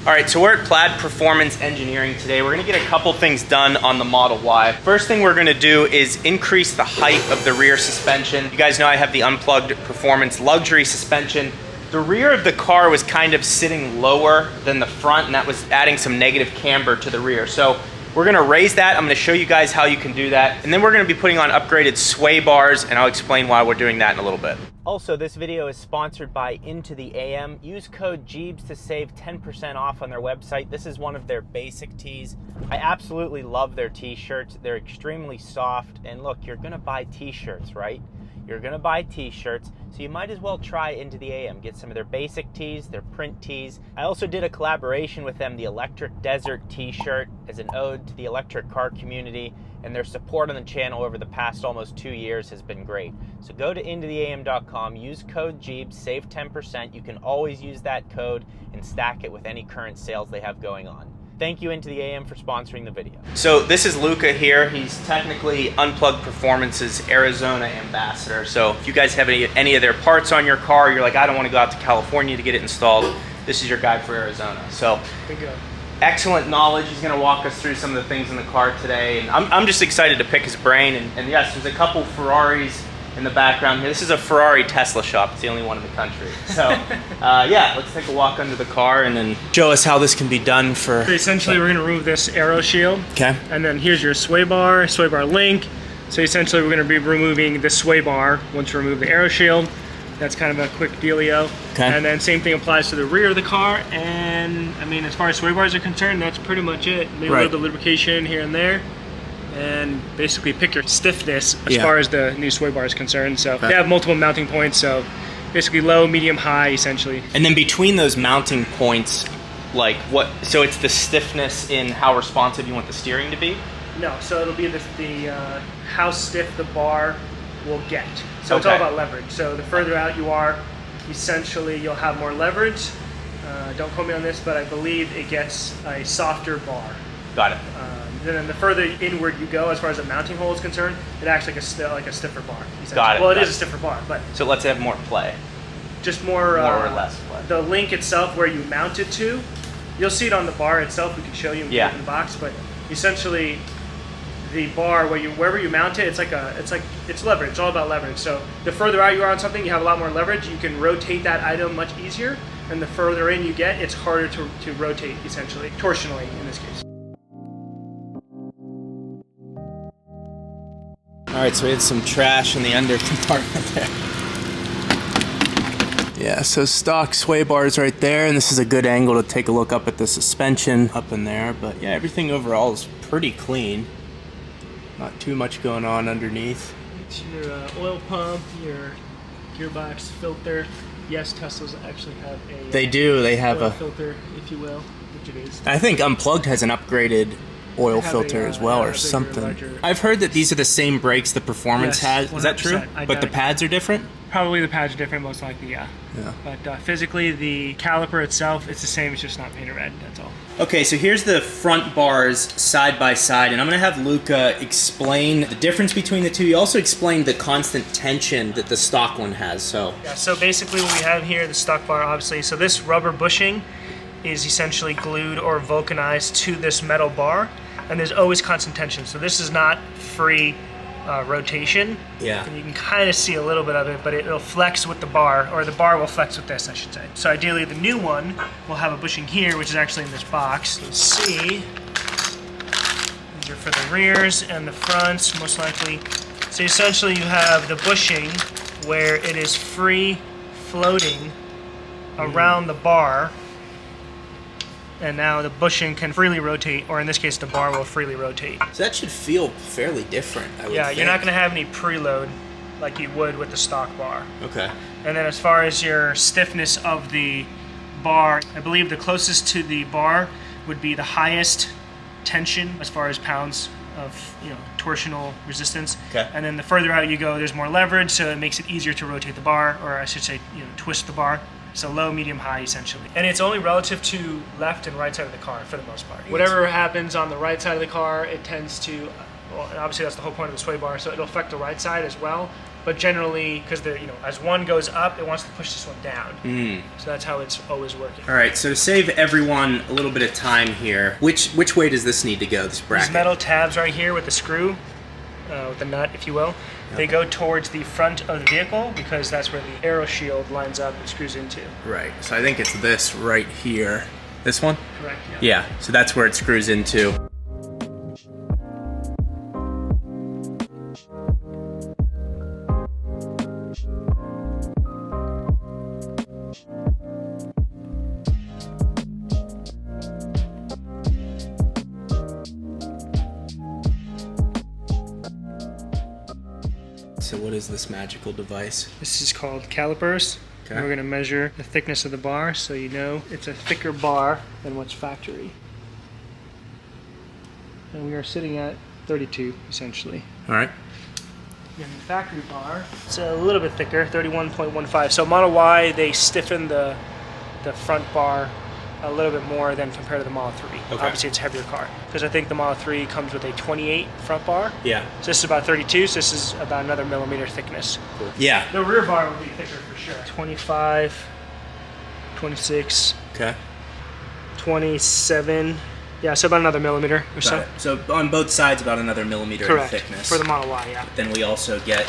All right, so we're at Plaid Performance Engineering today. We're gonna get a couple things done on the Model Y. First thing we're gonna do is increase the height of the rear suspension. You guys know I have the Unplugged Performance Luxury suspension. The rear of the car was kind of sitting lower than the front, and that was adding some negative camber to the rear. So we're gonna raise that. I'm gonna show you guys how you can do that. And then we're gonna be putting on upgraded sway bars, and I'll explain why we're doing that in a little bit. Also, this video is sponsored by INTOTHEAM. Use code Gjeebs to save 10% off on their website. This is one of their basic tees. I absolutely love their t-shirts. They're extremely soft. And look, you're gonna buy t-shirts, right? You're gonna buy t-shirts, so you might as well try INTOTHEAM. Get some of their basic tees, their print tees. I also did a collaboration with them, the Electric Desert t-shirt, as an ode to the electric car community, and their support on the channel over the past almost 2 years has been great. So go to INTOTHEAM.com, use code Gjeebs, save 10%. You can always use that code and stack it with any current sales they have going on. Thank you INTOTHEAM for sponsoring the video. So this is Luca here. He's technically Unplugged Performance's Arizona ambassador. So if you guys have any of their parts on your car, you're like, I don't want to go out to California to get it installed, this is your guy for Arizona. So excellent knowledge. He's going to walk us through some of the things in the car today. And I'm just excited to pick his brain. And yes, there's a couple Ferraris in the background here. This is a Ferrari Tesla shop. It's the only one in the country. So yeah, let's take a walk under the car and then show us how this can be done for... So essentially, we're going to remove this aero shield. Okay. And then here's your sway bar link. So essentially, we're going to be removing the sway bar once you remove the aero shield. That's kind of a quick dealio. Okay. And then same thing applies to the rear of the car. And I mean, as far as sway bars are concerned, that's pretty much it. Maybe a little bit of lubrication here and there. And basically pick your stiffness as far as the new sway bar is concerned. So they have multiple mounting points. So basically low, medium, high, essentially. And then between those mounting points, like what? So it's the stiffness in how responsive you want the steering to be? No, so it'll be the how stiff the bar will get. So it's all about leverage. So the further out you are, essentially you'll have more leverage. Don't quote me on this, but I believe it gets a softer bar. Got it. Then the further inward you go, as far as the mounting hole is concerned, it acts like a stiffer bar. Got it. Well, it is a stiffer bar, but so let's have more play. Just more or less play. The link itself, where you mount it to, you'll see it on the bar itself. We can show you in the box, but essentially, the bar wherever you mount it, it's leverage. It's all about leverage. So the further out you are on something, you have a lot more leverage. You can rotate that item much easier, and the further in you get, it's harder to rotate, essentially, torsionally in this case. All right, so we had some trash in the under compartment there. Yeah, so stock sway bars right there, and this is a good angle to take a look up at the suspension up in there. But yeah, everything overall is pretty clean. Not too much going on underneath. It's your oil pump, your gearbox filter. Yes, Teslas actually have a they do. They have a filter, if you will, which it is. I think Unplugged has an upgraded oil filter as well, or something. Larger. I've heard that these are the same brakes the Performance has. Is that true? But the pads are different? Probably the pads are different, most likely, yeah. But physically, the caliper itself, it's the same, it's just not painted red, that's all. Okay, so here's the front bars side by side, and I'm going to have Luca explain the difference between the two. He also explained the constant tension that the stock one has, so... Yeah, so basically what we have here, the stock bar, obviously, so this rubber bushing is essentially glued or vulcanized to this metal bar, and there's always constant tension. So this is not free rotation. Yeah. And you can kind of see a little bit of it, but it'll flex with the bar, or the bar will flex with this, I should say. So ideally the new one will have a bushing here, which is actually in this box. You'll see, these are for the rears and the fronts, most likely. So essentially you have the bushing where it is free floating around the bar, and now the bushing can freely rotate, or in this case, the bar will freely rotate. So that should feel fairly different, I would think. You're not going to have any preload like you would with the stock bar. Okay. And then as far as your stiffness of the bar, I believe the closest to the bar would be the highest tension as far as pounds of torsional resistance. Okay. And then the further out you go, there's more leverage, so it makes it easier to rotate the bar, or I should say, twist the bar. So low, medium, high, essentially. And it's only relative to left and right side of the car for the most part. Whatever happens on the right side of the car, it tends to, well, obviously that's the whole point of the sway bar, so it'll affect the right side as well. but generally, because they're, as one goes up, it wants to push this one down. So that's how it's always working. All right, so to save everyone a little bit of time here, which way does this need to go, this bracket? These metal tabs right here with the screw, with the nut, if you will, they go towards the front of the vehicle because that's where the aero shield lines up and screws into. Right, so I think it's this right here. This one? Correct, yeah. Yeah, so that's where it screws into. So what is this magical device? This is called calipers. Okay. And we're going to measure the thickness of the bar so you know it's a thicker bar than what's factory. And we are sitting at 32 essentially. All right. And the factory bar, it's a little bit thicker, 31.15. So Model Y, they stiffen the front bar a little bit more than compared to the Model 3. Okay. Obviously, it's a heavier car. Because I think the Model 3 comes with a 28 front bar. Yeah. So this is about 32, so this is about another millimeter thickness. Cool. Yeah. The rear bar will be thicker for sure. 25, 26, okay, 27. Yeah, so about another millimeter or so. So on both sides, about another millimeter Correct. in thickness. For the Model Y, yeah. But then we also get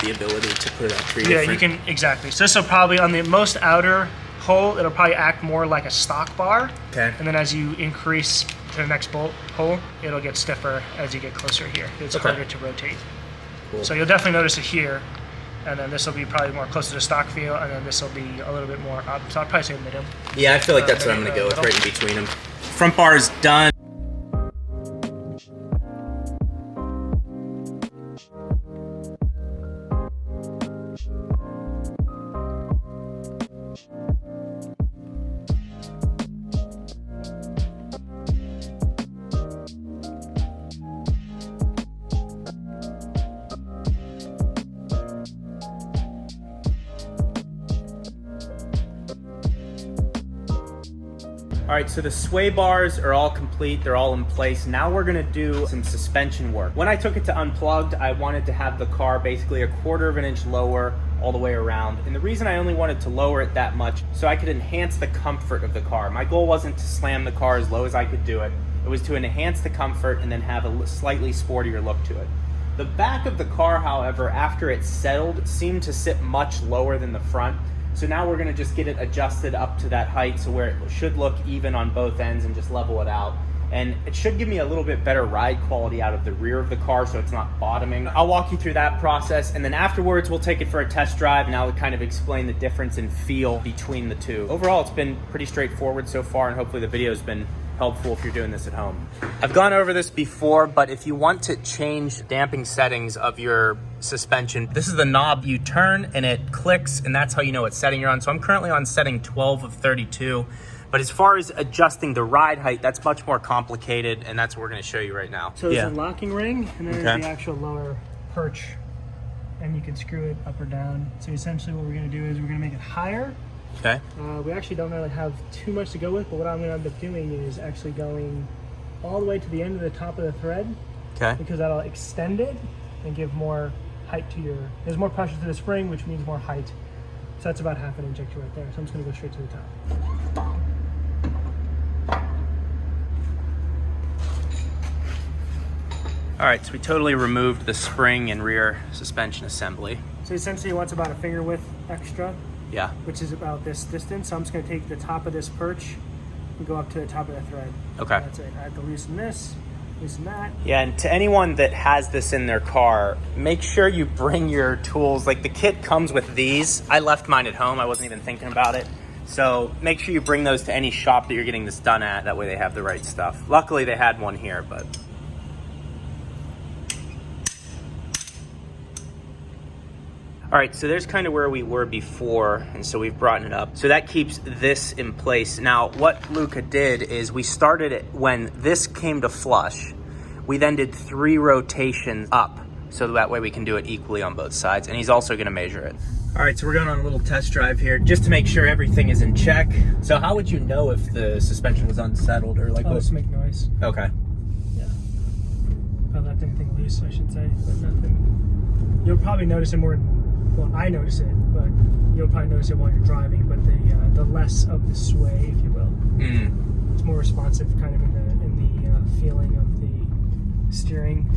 the ability to put out three different... Yeah, you can, exactly. So this will probably, on the most outer hole, it'll probably act more like a stock bar. Okay. And then as you increase to the next hole, it'll get stiffer as you get closer here. It's harder to rotate. Cool. So you'll definitely notice it here. And then this will be probably more closer to stock feel, and then this will be a little bit more up. So I'd probably say medium. Yeah, I feel like that's what I'm going to go with, right in between them. Front bar is done. All right, so the sway bars are all complete, they're all in place. Now we're gonna do some suspension work. When I took it to Unplugged, I wanted to have the car basically 1/4 of an inch lower all the way around. And the reason I only wanted to lower it that much, so I could enhance the comfort of the car. My goal wasn't to slam the car as low as I could do it. It was to enhance the comfort and then have a slightly sportier look to it. The back of the car, however, after it's settled, seemed to sit much lower than the front. So now we're gonna just get it adjusted up to that height so where it should look even on both ends and just level it out. And it should give me a little bit better ride quality out of the rear of the car so it's not bottoming. I'll walk you through that process, and then afterwards we'll take it for a test drive and I'll kind of explain the difference in feel between the two. Overall, it's been pretty straightforward so far, and hopefully the video's been helpful if you're doing this at home. I've gone over this before, but if you want to change damping settings of your suspension, this is the knob you turn and it clicks, and that's how you know what setting you're on. So I'm currently on setting 12 of 32, but as far as adjusting the ride height, that's much more complicated, and that's what we're gonna show you right now. So there's a locking ring, and then there's the actual lower perch, and you can screw it up or down. So essentially what we're gonna do is we're gonna make it higher. Okay. We actually don't really have too much to go with, but what I'm going to end up doing is actually going all the way to the end of the top of the thread. Okay. Because that'll extend it and give more height to your... There's more pressure to the spring, which means more height. So that's about 1/2 inch extra right there. So I'm just going to go straight to the top. All right, so we totally removed the spring and rear suspension assembly. So essentially what's about a finger width extra. Yeah. Which is about this distance. So I'm just going to take the top of this perch and go up to the top of the thread. Okay. That's it. I have to loosen this, loosen that. Yeah, and to anyone that has this in their car, make sure you bring your tools. Like, the kit comes with these. I left mine at home. I wasn't even thinking about it. So make sure you bring those to any shop that you're getting this done at. That way they have the right stuff. Luckily they had one here, but... All right, so there's kind of where we were before, and so we've brought it up. So that keeps this in place. Now, what Luca did is we started it when this came to flush. We then did 3 rotations up, so that way we can do it equally on both sides, and he's also gonna measure it. All right, so we're going on a little test drive here, just to make sure everything is in check. So how would you know if the suspension was unsettled, or like what? Just make noise. Okay. Yeah. If I left anything loose, I should say, but nothing. You'll probably notice it more, well, I notice it, but you'll probably notice it while you're driving, but the less of the sway, if you will. It's more responsive kind of in the feeling of the steering.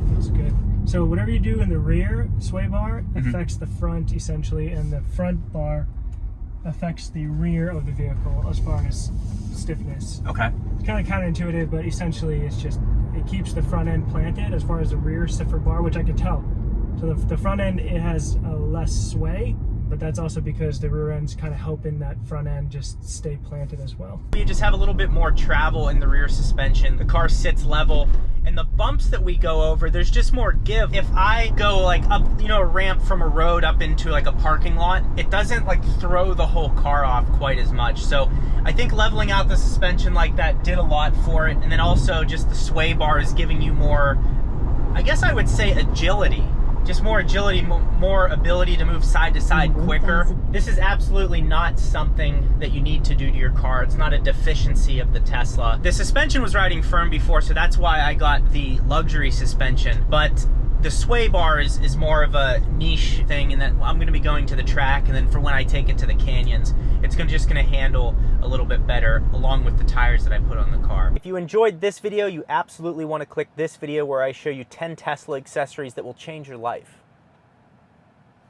It feels good. So whatever you do in the rear sway bar affects the front essentially, and the front bar affects the rear of the vehicle as far as stiffness. Okay. It's kind of counterintuitive, but essentially it's just, it keeps the front end planted as far as the rear stiffer bar, which I can tell. So the front end, it has a less sway, but that's also because the rear end's kind of helping that front end just stay planted as well. You just have a little bit more travel in the rear suspension. The car sits level, and the bumps that we go over, there's just more give. If I go like up, you know, a ramp from a road up into like a parking lot, it doesn't like throw the whole car off quite as much. So I think leveling out the suspension like that did a lot for it. And then also just the sway bar is giving you more, I guess I would say, agility. Just more agility, more ability to move side to side quicker. This is absolutely not something that you need to do to your car. It's not a deficiency of the Tesla. The suspension was riding firm before, so that's why I got the luxury suspension. But the sway bar is more of a niche thing, in that I'm going to be going to the track, and then for when I take it to the canyons, it's just going to handle a little bit better along with the tires that I put on the car. If you enjoyed this video, you absolutely want to click this video where I show you 10 Tesla accessories that will change your life.